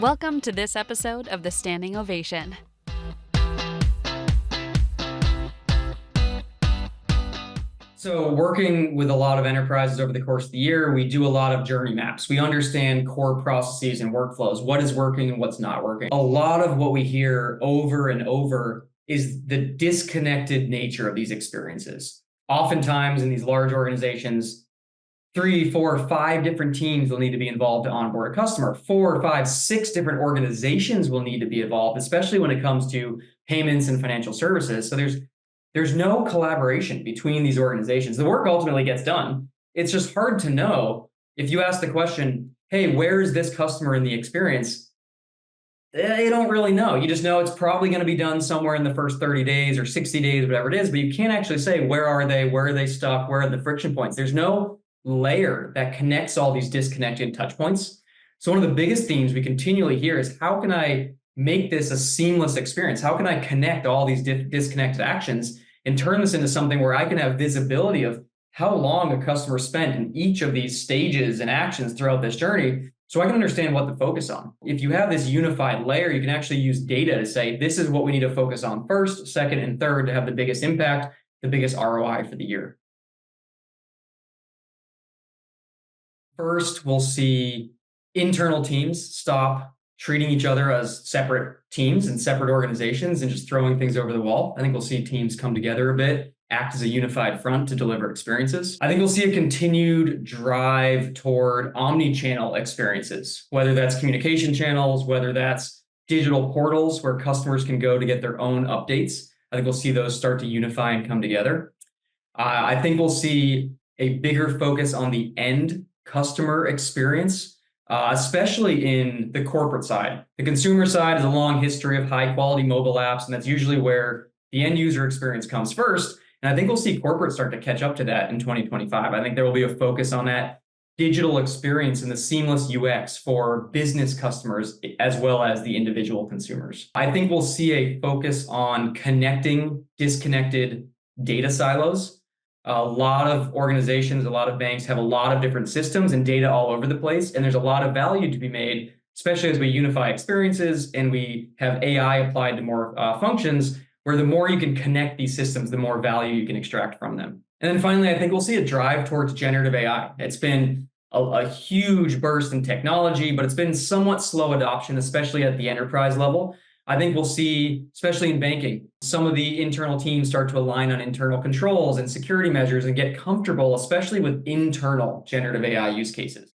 Welcome to this episode of the Standing Ovation. So working with a lot of enterprises over the course of the year, we do a lot of journey maps. We understand core processes and workflows, what is working and what's not working. A lot of what we hear over and over is the disconnected nature of these experiences. Oftentimes in these large organizations, 3, 4, 5 different teams will need to be involved to onboard a customer. 4, 5, 6 different organizations will need to be involved, especially when it comes to payments and financial services. So there's no collaboration between these organizations. The work ultimately gets done. It's just hard to know if you ask the question, hey, where is this customer in the experience? You don't really know. You just know it's probably going to be done somewhere in the first 30 days or 60 days, whatever it is, but you can't actually say, where are they stuck, where are the friction points? There's no layer that connects all these disconnected touch points. So one of the biggest themes we continually hear is, how can I make this a seamless experience? How can I connect all these disconnected actions and turn this into something where I can have visibility of how long a customer spent in each of these stages and actions throughout this journey, so I can understand what to focus on. If you have this unified layer, you can actually use data to say, this is what we need to focus on first, second, and third to have the biggest impact, the biggest ROI for the year. First, we'll see internal teams stop treating each other as separate teams and separate organizations and just throwing things over the wall. I think we'll see teams come together a bit, act as a unified front to deliver experiences. I think we'll see a continued drive toward omni-channel experiences, whether that's communication channels, whether that's digital portals where customers can go to get their own updates. I think we'll see those start to unify and come together. I think we'll see a bigger focus on the end customer experience, especially in the corporate side. The consumer side is a long history of high quality mobile apps, and that's usually where the end user experience comes first. And I think we'll see corporate start to catch up to that in 2025. I think there will be a focus on that digital experience and the seamless UX for business customers as well as the individual consumers. I think we'll see a focus on connecting disconnected data silos. A lot of organizations, a lot of banks have a lot of different systems and data all over the place, and there's a lot of value to be made, especially as we unify experiences and we have AI applied to more functions, where the more you can connect these systems, the more value you can extract from them. And then finally, I think we'll see a drive towards generative AI. It's been a huge burst in technology, but it's been somewhat slow adoption, especially at the enterprise level. I think we'll see, especially in banking, some of the internal teams start to align on internal controls and security measures and get comfortable, especially with internal generative AI use cases.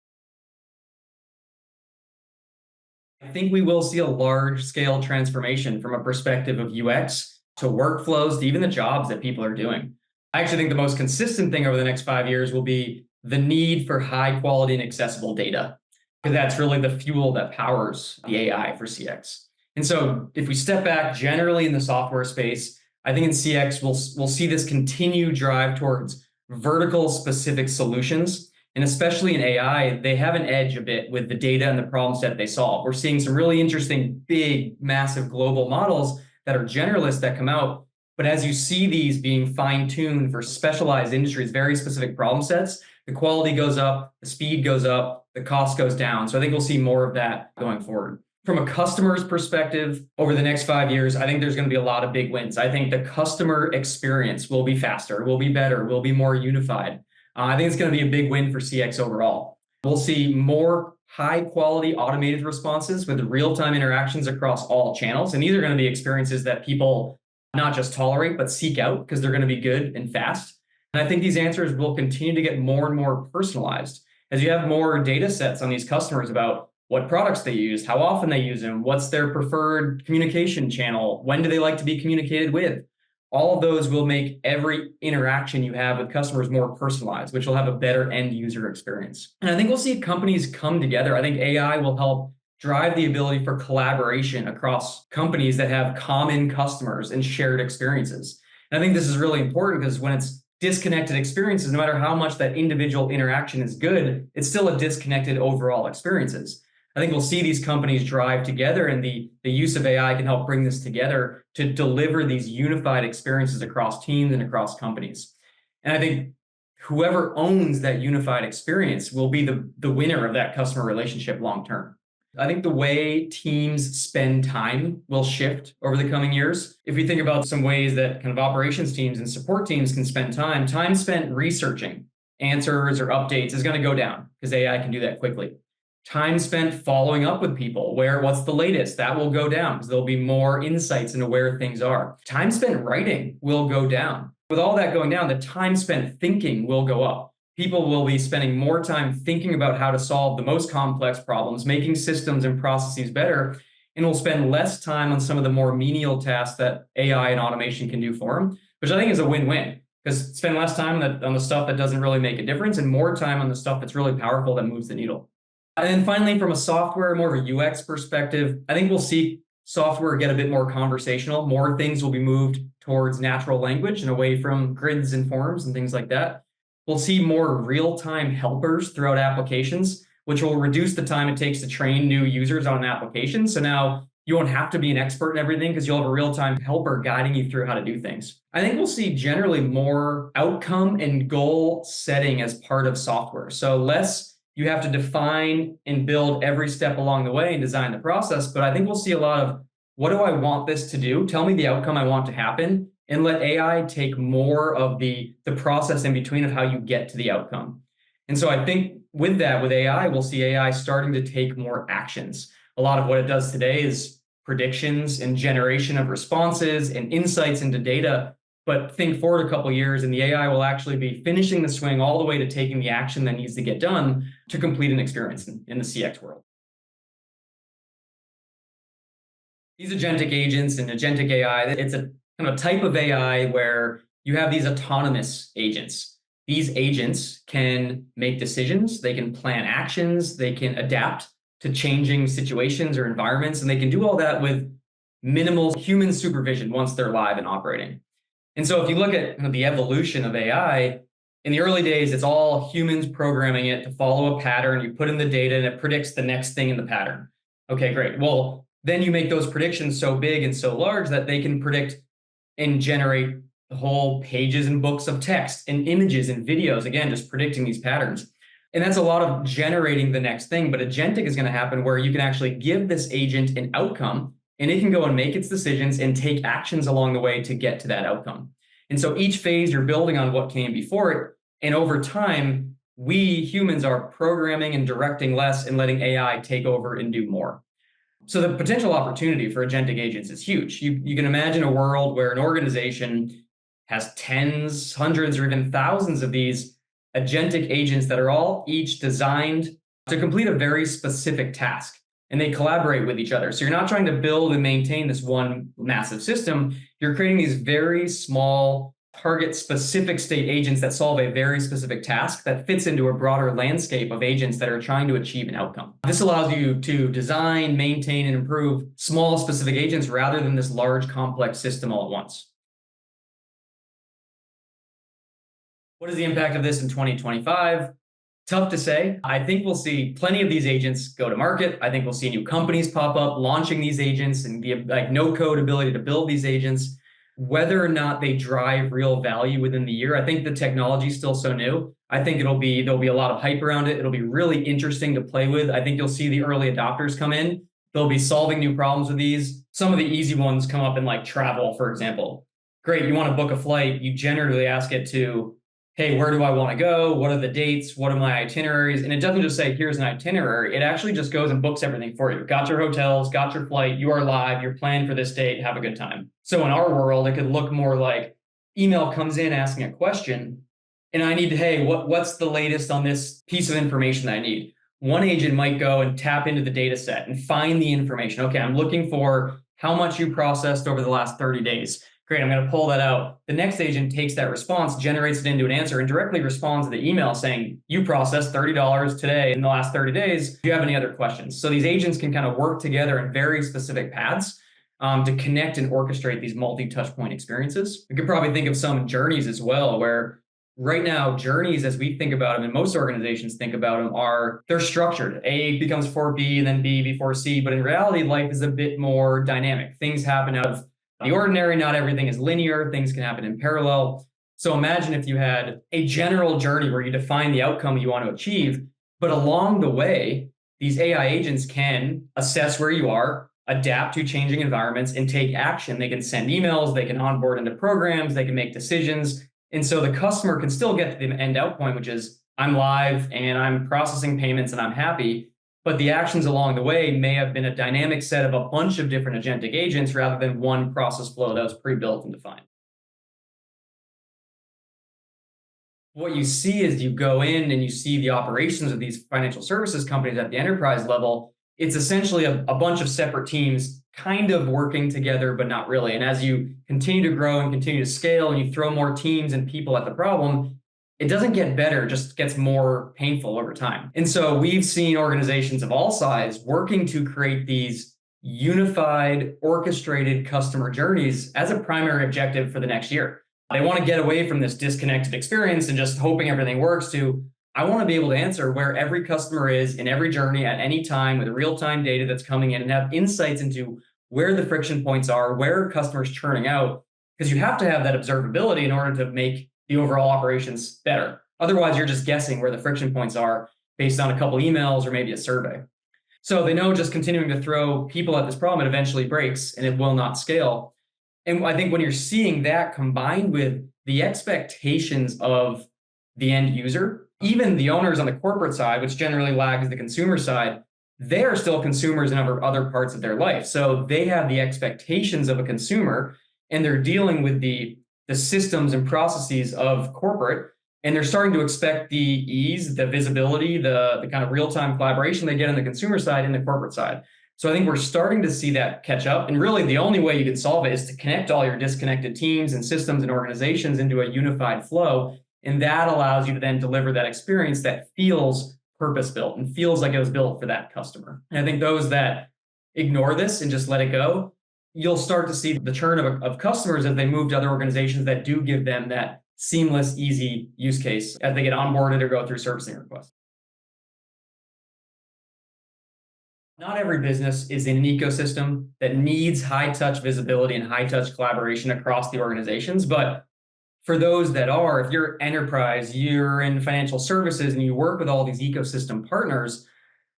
I think we will see a large-scale transformation from a perspective of UX to workflows to even the jobs that people are doing. I actually think the most consistent thing over the next 5 years will be the need for high quality and accessible data, because that's really the fuel that powers the AI for CX. And so if we step back generally in the software space, I think in CX, we'll see this continued drive towards vertical specific solutions. And especially in AI, they have an edge a bit with the data and the problem set they solve. We're seeing some really interesting, big, massive global models that are generalists that come out. But as you see these being fine-tuned for specialized industries, very specific problem sets, the quality goes up, the speed goes up, the cost goes down. So I think we'll see more of that going forward. From a customer's perspective, over the next 5 years, I think there's going to be a lot of big wins. I think the customer experience will be faster, will be better, will be more unified. I think it's going to be a big win for CX overall. We'll see more high-quality automated responses with real-time interactions across all channels. And these are going to be experiences that people not just tolerate, but seek out because they're going to be good and fast. And I think these answers will continue to get more and more personalized as you have more data sets on these customers about what products they use, how often they use them, what's their preferred communication channel, when do they like to be communicated with. All of those will make every interaction you have with customers more personalized, which will have a better end user experience. And I think we'll see companies come together. I think AI will help drive the ability for collaboration across companies that have common customers and shared experiences. And I think this is really important because when it's disconnected experiences, no matter how much that individual interaction is good, it's still a disconnected overall experiences. I think we'll see these companies drive together, and the use of AI can help bring this together to deliver these unified experiences across teams and across companies. And I think whoever owns that unified experience will be the winner of that customer relationship long term. I think the way teams spend time will shift over the coming years. If we think about some ways that kind of operations teams and support teams can spend time spent researching answers or updates is going to go down because AI can do that quickly. Time spent following up with people, what's the latest, that will go down because there'll be more insights into where things are. Time spent writing will go down. With all that going down, the time spent thinking will go up. People will be spending more time thinking about how to solve the most complex problems, making systems and processes better, and will spend less time on some of the more menial tasks that AI and automation can do for them, which I think is a win-win, because spend less time on the stuff that doesn't really make a difference and more time on the stuff that's really powerful that moves the needle. And then finally, from a software, more of a UX perspective, I think we'll see software get a bit more conversational. More things will be moved towards natural language and away from grids and forms and things like that. We'll see more real-time helpers throughout applications, which will reduce the time it takes to train new users on an application. So now you won't have to be an expert in everything because you'll have a real-time helper guiding you through how to do things. I think we'll see generally more outcome and goal setting as part of software. So less you have to define and build every step along the way and design the process. But I think we'll see a lot of, what do I want this to do? Tell me the outcome I want to happen, and let AI take more of the process in between of how you get to the outcome. And so I think with that, with AI, we'll see AI starting to take more actions. A lot of what it does today is predictions and generation of responses and insights into data. But think forward a couple of years and the AI will actually be finishing the swing all the way to taking the action that needs to get done to complete an experience in the CX world. These agentic agents and agentic AI, it's a kind of type of AI where you have these autonomous agents. These agents can make decisions, they can plan actions, they can adapt to changing situations or environments, and they can do all that with minimal human supervision once they're live and operating. And so if you look at the evolution of AI, in the early days, it's all humans programming it to follow a pattern. You put in the data and it predicts the next thing in the pattern. Okay, great. Well, then you make those predictions so big and so large that they can predict and generate whole pages and books of text and images and videos, again, just predicting these patterns. And that's a lot of generating the next thing. But agentic is going to happen where you can actually give this agent an outcome and it can go and make its decisions and take actions along the way to get to that outcome. And so each phase you're building on what came before it. And over time, we humans are programming and directing less and letting AI take over and do more. So the potential opportunity for agentic agents is huge. You can imagine a world where an organization has tens, hundreds, or even thousands of these agentic agents that are all each designed to complete a very specific task. And they collaborate with each other. So you're not trying to build and maintain this one massive system. You're creating these very small, target-specific state agents that solve a very specific task that fits into a broader landscape of agents that are trying to achieve an outcome. This allows you to design, maintain, and improve small, specific agents rather than this large, complex system all at once. What is the impact of this in 2025? Tough to say. I think we'll see plenty of these agents go to market. I think we'll see new companies pop up launching these agents and the no-code ability to build these agents. Whether or not they drive real value within the year, I think the technology is still so new. I think there'll be a lot of hype around it. It'll be really interesting to play with. I think you'll see the early adopters come in. They'll be solving new problems with these. Some of the easy ones come up in like travel, for example. Great, you want to book a flight. You generally ask it to, hey, where do I want to go? What are the dates? What are my itineraries? And it doesn't just say, here's an itinerary. It actually just goes and books everything for you. Got your hotels, got your flight, you are live, you're planned for this date, have a good time. So in our world, it could look more like email comes in asking a question, and I need to, hey, what's the latest on this piece of information that I need? One agent might go and tap into the data set and find the information. Okay, I'm looking for how much you processed over the last 30 days. Great, I'm going to pull that out. The next agent takes that response, generates it into an answer, and directly responds to the email saying, you processed $30 today in the last 30 days. Do you have any other questions? So these agents can kind of work together in very specific paths to connect and orchestrate these multi-touch point experiences. We could probably think of some journeys as well, where right now, journeys, as we think about them, and most organizations think about them, they're structured. A becomes before B, and then B before C. But in reality, life is a bit more dynamic. Things happen out of the ordinary. Not everything is linear. Things can happen in parallel. So imagine if you had a general journey where you define the outcome you want to achieve, but along the way, these AI agents can assess where you are, adapt to changing environments, and take action. They can send emails, they can onboard into programs, they can make decisions. And so the customer can still get to the end outpoint, which is I'm live and I'm processing payments and I'm happy. But the actions along the way may have been a dynamic set of a bunch of different agentic agents rather than one process flow that was pre-built and defined. What you see is you go in and you see the operations of these financial services companies at the enterprise level. It's essentially a bunch of separate teams kind of working together, but not really. And as you continue to grow and continue to scale and you throw more teams and people at the problem, it doesn't get better, it just gets more painful over time. And so we've seen organizations of all size working to create these unified, orchestrated customer journeys as a primary objective for the next year. They want to get away from this disconnected experience and just hoping everything works to, I want to be able to answer where every customer is in every journey at any time with real-time data that's coming in and have insights into where the friction points are, where customers churning out, because you have to have that observability in order to make the overall operations better. Otherwise, you're just guessing where the friction points are based on a couple emails or maybe a survey. So they know just continuing to throw people at this problem, it eventually breaks and it will not scale. And I think when you're seeing that combined with the expectations of the end user, even the owners on the corporate side, which generally lags the consumer side, they are still consumers in other parts of their life. So they have the expectations of a consumer and they're dealing with the systems and processes of corporate. And they're starting to expect the ease, the visibility, the kind of real-time collaboration they get on the consumer side and the corporate side. So I think we're starting to see that catch up. And really the only way you can solve it is to connect all your disconnected teams and systems and organizations into a unified flow. And that allows you to then deliver that experience that feels purpose-built and feels like it was built for that customer. And I think those that ignore this and just let it go, you'll start to see the churn of customers as they move to other organizations that do give them that seamless, easy use case as they get onboarded or go through servicing requests. Not every business is in an ecosystem that needs high-touch visibility and high-touch collaboration across the organizations. But for those that are, if you're enterprise, you're in financial services, and you work with all these ecosystem partners,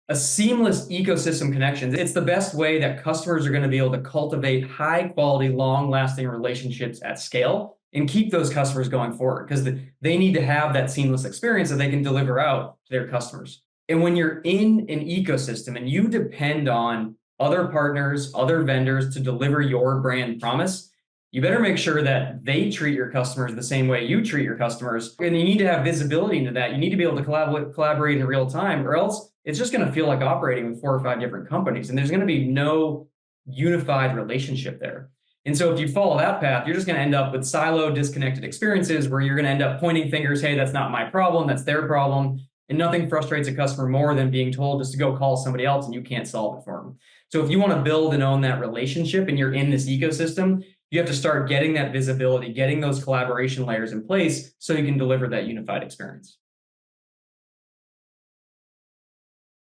a seamless ecosystem connection, it's the best way that customers are going to be able to cultivate high-quality, long-lasting relationships at scale and keep those customers going forward because they need to have that seamless experience that they can deliver out to their customers. And when you're in an ecosystem and you depend on other partners, other vendors to deliver your brand promise, you better make sure that they treat your customers the same way you treat your customers. And you need to have visibility into that. You need to be able to collaborate in real time, or else it's just going to feel like operating with 4 or 5 different companies. And there's going to be no unified relationship there. And so if you follow that path, you're just going to end up with siloed, disconnected experiences where you're going to end up pointing fingers, hey, that's not my problem, that's their problem. And nothing frustrates a customer more than being told just to go call somebody else and you can't solve it for them. So if you want to build and own that relationship and you're in this ecosystem, you have to start getting that visibility, getting those collaboration layers in place so you can deliver that unified experience.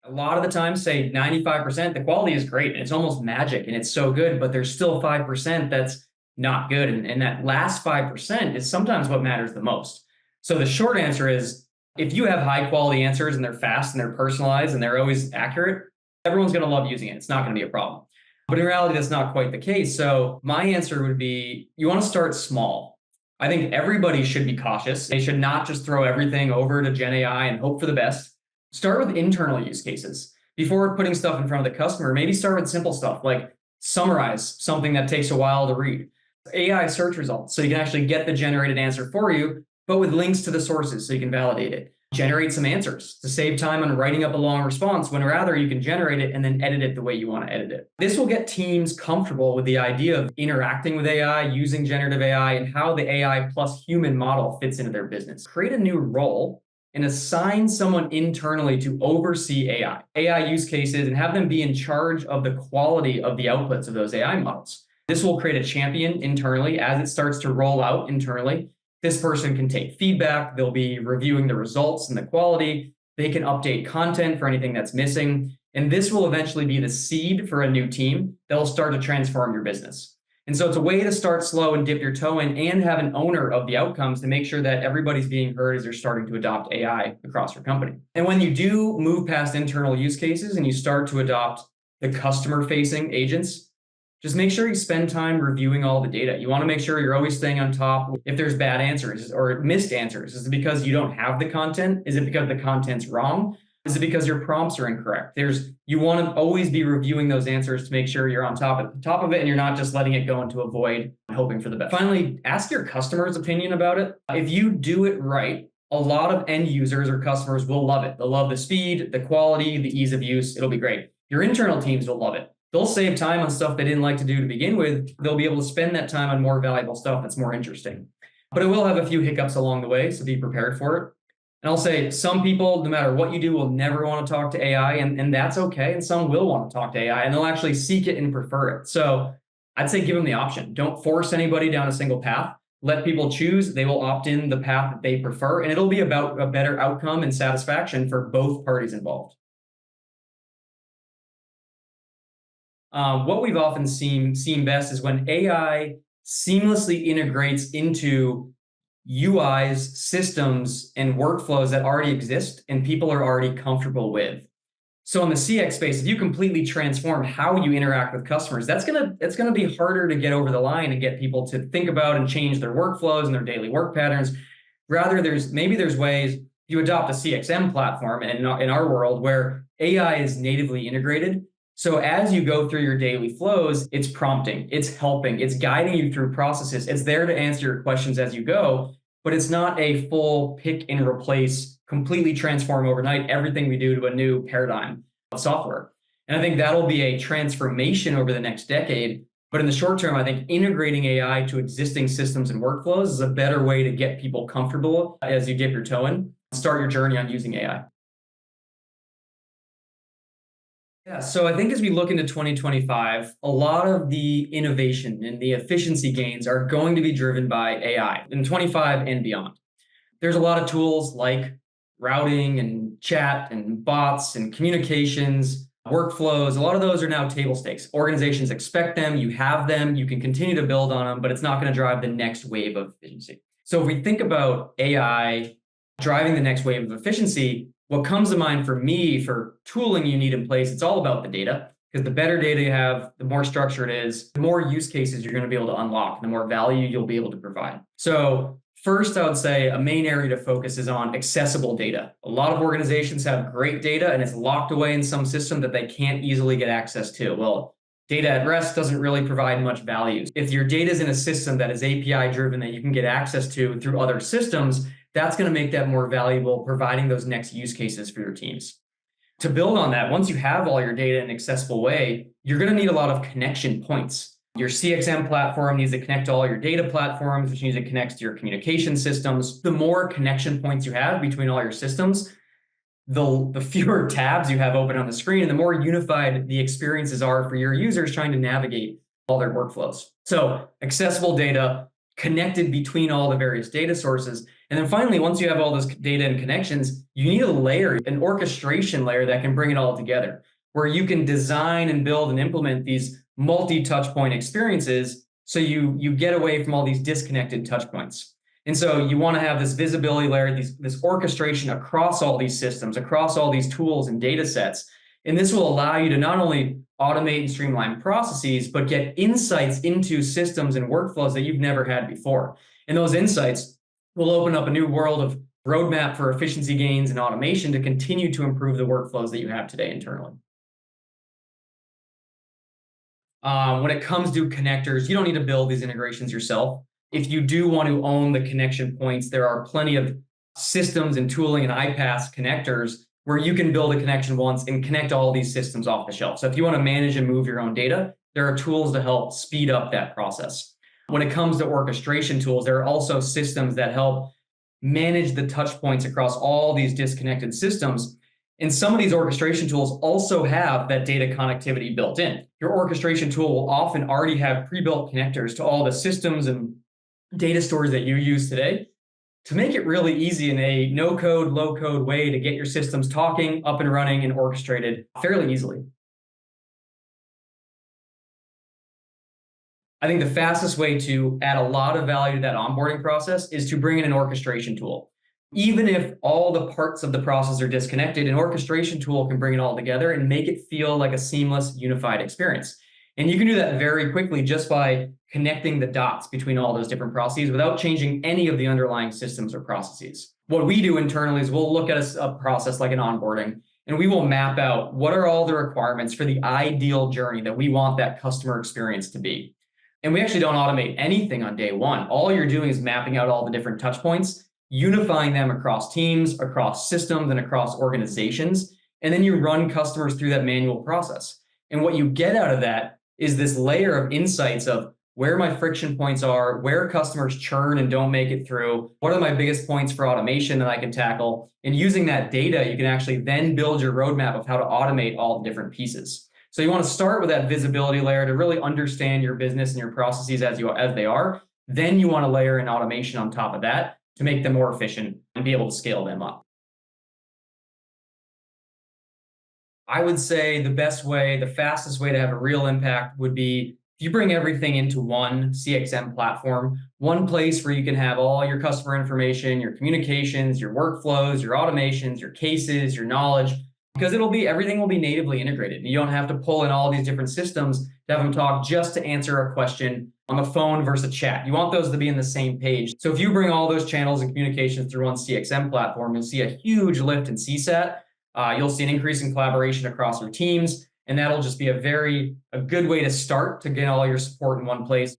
A lot of the time, say 95%, the quality is great and it's almost magic and it's so good, but there's still 5% that's not good. And that last 5% is sometimes what matters the most. So the short answer is, if you have high quality answers and they're fast and they're personalized and they're always accurate, everyone's going to love using it. It's not going to be a problem. But in reality, that's not quite the case. So my answer would be, you want to start small. I think everybody should be cautious. They should not just throw everything over to Gen AI and hope for the best. Start with internal use cases. Before putting stuff in front of the customer, maybe start with simple stuff like summarize something that takes a while to read. AI search results, so you can actually get the generated answer for you, but with links to the sources so you can validate it. Generate some answers to save time on writing up a long response when rather you can generate it and then edit it the way you want to edit it. This will get teams comfortable with the idea of interacting with AI, using generative AI, and how the AI plus human model fits into their business. Create a new role and assign someone internally to oversee AI use cases, and have them be in charge of the quality of the outputs of those AI models. This will create a champion internally as it starts to roll out internally. This person can take feedback. They'll be reviewing the results and the quality. They can update content for anything that's missing. And this will eventually be the seed for a new team that will start to transform your business. And so it's a way to start slow and dip your toe in and have an owner of the outcomes to make sure that everybody's being heard as they're starting to adopt AI across your company. And when you do move past internal use cases and you start to adopt the customer-facing agents, just make sure you spend time reviewing all the data. You want to make sure you're always staying on top. If there's bad answers or missed answers, is it because you don't have the content? Is it because the content's wrong? Is it because your prompts are incorrect? You want to always be reviewing those answers to make sure you're on top of it and you're not just letting it go into a void and hoping for the best. Finally, ask your customers' opinion about it. If you do it right, a lot of end users or customers will love it. They'll love the speed, the quality, the ease of use. It'll be great. Your internal teams will love it. They'll save time on stuff they didn't like to do to begin with. They'll be able to spend that time on more valuable stuff that's more interesting. But it will have a few hiccups along the way, so be prepared for it. And I'll say some people, no matter what you do, will never want to talk to AI, and that's okay. And some will want to talk to AI, and they'll actually seek it and prefer it. So I'd say give them the option. Don't force anybody down a single path. Let people choose. They will opt in the path that they prefer, and it'll be about a better outcome and satisfaction for both parties involved. What we've often seen best is when AI seamlessly integrates into UIs, systems, and workflows that already exist and people are already comfortable with. So in the CX space, if you completely transform how you interact with customers, it's gonna be harder to get over the line and get people to think about and change their workflows and their daily work patterns. Rather, there's ways you adopt a CXM platform in our world where AI is natively integrated. So as you go through your daily flows, it's prompting, it's helping, it's guiding you through processes. It's there to answer your questions as you go, but it's not a full pick and replace, completely transform overnight everything we do to a new paradigm of software. And I think that'll be a transformation over the next decade. But in the short term, I think integrating AI to existing systems and workflows is a better way to get people comfortable as you dip your toe in, start your journey on using AI. Yeah, so I think as we look into 2025, a lot of the innovation and the efficiency gains are going to be driven by AI in 25 and beyond. There's a lot of tools like routing and chat and bots and communications, workflows. A lot of those are now table stakes. Organizations expect them, you have them, you can continue to build on them, but it's not going to drive the next wave of efficiency. So if we think about AI driving the next wave of efficiency, what comes to mind for me for tooling you need in place, it's all about the data, because the better data you have, the more structured it is, the more use cases you're going to be able to unlock, the more value you'll be able to provide. So first, I would say a main area to focus is on accessible data. A lot of organizations have great data and it's locked away in some system that they can't easily get access to. Well, data at rest doesn't really provide much value. If your data is in a system that is API driven that you can get access to through other systems, that's going to make that more valuable, providing those next use cases for your teams. To build on that, once you have all your data in an accessible way, you're going to need a lot of connection points. Your CXM platform needs to connect to all your data platforms, which needs to connect to your communication systems. The more connection points you have between all your systems, the fewer tabs you have open on the screen, and the more unified the experiences are for your users trying to navigate all their workflows. So accessible data, connected between all the various data sources. And then finally, once you have all this data and connections, you need a layer, an orchestration layer that can bring it all together, where you can design and build and implement these multi-touch point experiences so you get away from all these disconnected touch points. And so you want to have this visibility layer, this orchestration across all these systems, across all these tools and data sets. And this will allow you to not only automate and streamline processes, but get insights into systems and workflows that you've never had before. And those insights will open up a new world of roadmap for efficiency gains and automation to continue to improve the workflows that you have today internally. When it comes to connectors, you don't need to build these integrations yourself. If you do want to own the connection points, there are plenty of systems and tooling and iPaaS connectors where you can build a connection once and connect all these systems off the shelf. So if you want to manage and move your own data, there are tools to help speed up that process. When it comes to orchestration tools, there are also systems that help manage the touch points across all these disconnected systems. And some of these orchestration tools also have that data connectivity built in. Your orchestration tool will often already have pre-built connectors to all the systems and data stores that you use today to make it really easy in a no-code, low-code way to get your systems talking, up and running, and orchestrated fairly easily. I think the fastest way to add a lot of value to that onboarding process is to bring in an orchestration tool. Even if all the parts of the process are disconnected, an orchestration tool can bring it all together and make it feel like a seamless, unified experience. And you can do that very quickly just by connecting the dots between all those different processes without changing any of the underlying systems or processes. What we do internally is we'll look at a process like an onboarding, and we will map out what are all the requirements for the ideal journey that we want that customer experience to be. And we actually don't automate anything on day one. All you're doing is mapping out all the different touch points, unifying them across teams, across systems, and across organizations. And then you run customers through that manual process. And what you get out of that is this layer of insights of where my friction points are, where customers churn and don't make it through, what are my biggest points for automation that I can tackle. And using that data, you can actually then build your roadmap of how to automate all the different pieces. So you want to start with that visibility layer to really understand your business and your processes as they are. Then you want to layer in automation on top of that to make them more efficient and be able to scale them up. I would say the best way, the fastest way to have a real impact would be if you bring everything into one CXM platform, one place where you can have all your customer information, your communications, your workflows, your automations, your cases, your knowledge, because everything will be natively integrated. You don't have to pull in all these different systems to have them talk just to answer a question on the phone versus a chat. You want those to be in the same page. So if you bring all those channels and communications through one CXM platform, you'll see a huge lift in CSAT. You'll see an increase in collaboration across your teams, and that'll just be a good way to start to get all your support in one place.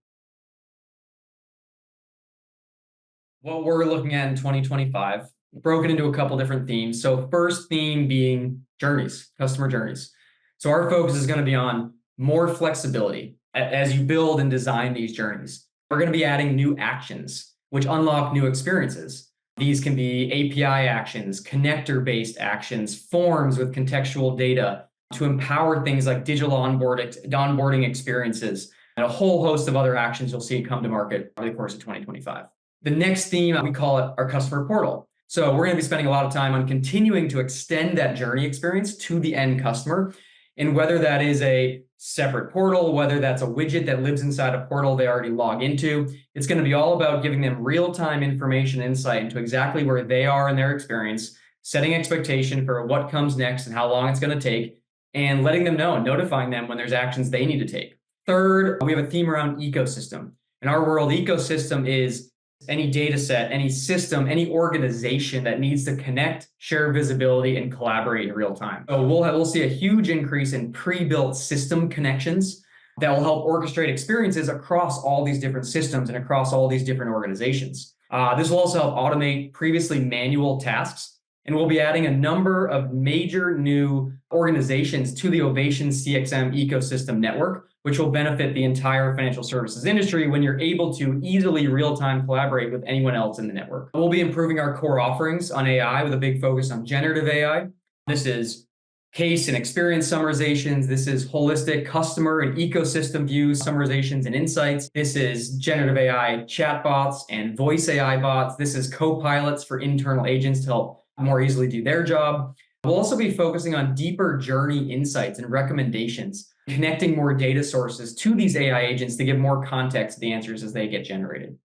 What we're looking at in 2025, broken into a couple different themes. So first theme being journeys, customer journeys. So our focus is going to be on more flexibility as you build and design these journeys. We're going to be adding new actions, which unlock new experiences. These can be API actions, connector-based actions, forms with contextual data to empower things like digital onboarding experiences, and a whole host of other actions you'll see come to market over the course of 2025. The next theme, we call it our customer portal. So we're going to be spending a lot of time on continuing to extend that journey experience to the end customer. And whether that is a separate portal, whether that's a widget that lives inside a portal they already log into, it's going to be all about giving them real-time information, insight into exactly where they are in their experience, setting expectation for what comes next and how long it's going to take, and letting them know and notifying them when there's actions they need to take. Third, we have a theme around ecosystem. In our world, ecosystem is any data set, any system, any organization that needs to connect, share visibility, and collaborate in real time. So we'll see a huge increase in pre-built system connections that will help orchestrate experiences across all these different systems and across all these different organizations. This will also help automate previously manual tasks, and we'll be adding a number of major new organizations to the OvationCXM ecosystem network, which will benefit the entire financial services industry when you're able to easily real-time collaborate with anyone else in the network. We'll be improving our core offerings on AI with a big focus on generative AI. This is case and experience summarizations. This is holistic customer and ecosystem views, summarizations and insights. This is generative AI chatbots and voice AI bots. This is co-pilots for internal agents to help more easily do their job. We'll also be focusing on deeper journey insights and recommendations, connecting more data sources to these AI agents to give more context to the answers as they get generated.